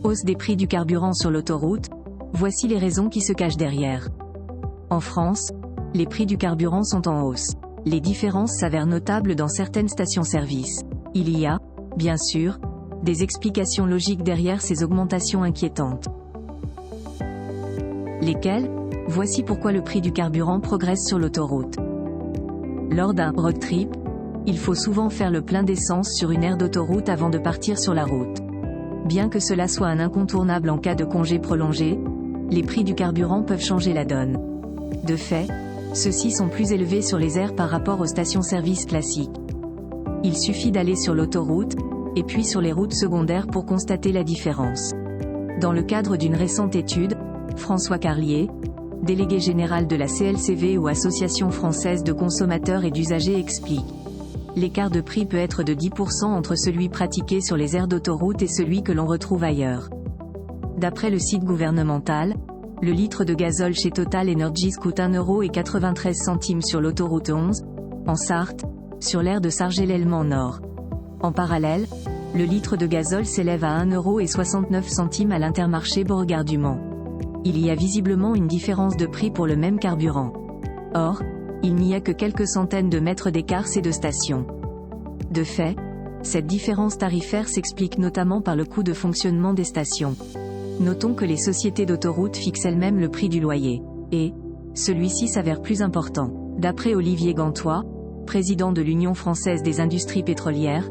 Hausse des prix du carburant sur l'autoroute, voici les raisons qui se cachent derrière. En France, les prix du carburant sont en hausse. Les différences s'avèrent notables dans certaines stations-service. Il y a, bien sûr, des explications logiques derrière ces augmentations inquiétantes. Lesquelles ? Voici pourquoi le prix du carburant progresse sur l'autoroute. Lors d'un road trip, il faut souvent faire le plein d'essence sur une aire d'autoroute avant de partir sur la route. Bien que cela soit un incontournable en cas de congé prolongé, les prix du carburant peuvent changer la donne. De fait, ceux-ci sont plus élevés sur les aires par rapport aux stations-service classiques. Il suffit d'aller sur l'autoroute, et puis sur les routes secondaires pour constater la différence. Dans le cadre d'une récente étude, François Carlier, délégué général de la CLCV ou Association française de consommateurs et d'usagers explique. L'écart de prix peut être de 10% entre celui pratiqué sur les aires d'autoroute et celui que l'on retrouve ailleurs. D'après le site gouvernemental, le litre de gazole chez Total Energies coûte 1,93 € sur l'autoroute 11, en Sarthe, sur l'aire de Sargé-l'Elmant Nord. En parallèle, le litre de gazole s'élève à 1,69 € à l'Intermarché Beauregard du Mans. Il y a visiblement une différence de prix pour le même carburant. Or, il n'y a que quelques centaines de mètres d'écart ces deux stations. De fait, cette différence tarifaire s'explique notamment par le coût de fonctionnement des stations. Notons que les sociétés d'autoroutes fixent elles-mêmes le prix du loyer. Et, celui-ci s'avère plus important. D'après Olivier Gantois, président de l'Union française des industries pétrolières,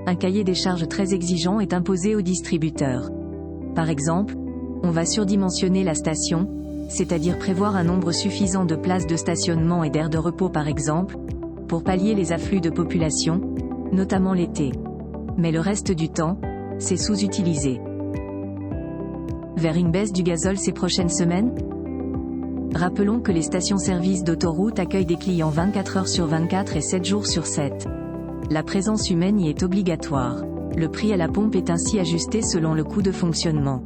un cahier des charges très exigeant est imposé aux distributeurs. Par exemple, on va surdimensionner la station, c'est-à-dire prévoir un nombre suffisant de places de stationnement et d'aires de repos par exemple, pour pallier les afflux de population, notamment l'été. Mais le reste du temps, c'est sous-utilisé. Vers une baisse du gazole ces prochaines semaines ? Rappelons que les stations-service d'autoroute accueillent des clients 24 heures sur 24 et 7 jours sur 7. La présence humaine y est obligatoire. Le prix à la pompe est ainsi ajusté selon le coût de fonctionnement.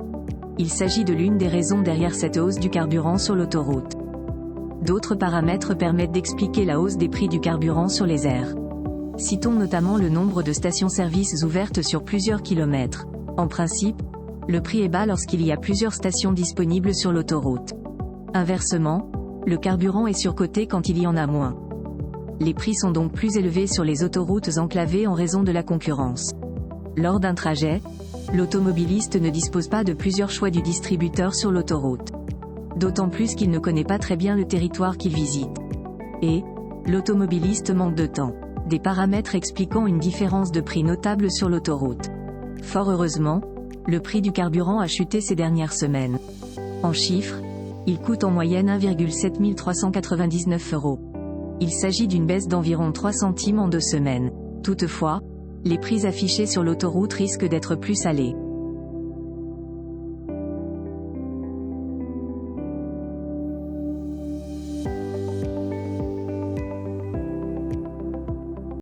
Il s'agit de l'une des raisons derrière cette hausse du carburant sur l'autoroute. D'autres paramètres permettent d'expliquer la hausse des prix du carburant sur les aires. Citons notamment le nombre de stations-service ouvertes sur plusieurs kilomètres. En principe, le prix est bas lorsqu'il y a plusieurs stations disponibles sur l'autoroute. Inversement, le carburant est surcoté quand il y en a moins. Les prix sont donc plus élevés sur les autoroutes enclavées en raison de la concurrence. Lors d'un trajet, l'automobiliste ne dispose pas de plusieurs choix du distributeur sur l'autoroute. D'autant plus qu'il ne connaît pas très bien le territoire qu'il visite. Et, l'automobiliste manque de temps. Des paramètres expliquant une différence de prix notable sur l'autoroute. Fort heureusement, le prix du carburant a chuté ces dernières semaines. En chiffres, il coûte en moyenne 1,7 399 €. Il s'agit d'une baisse d'environ 3 centimes en 2 semaines. Toutefois, les prix affichés sur l'autoroute risquent d'être plus salés.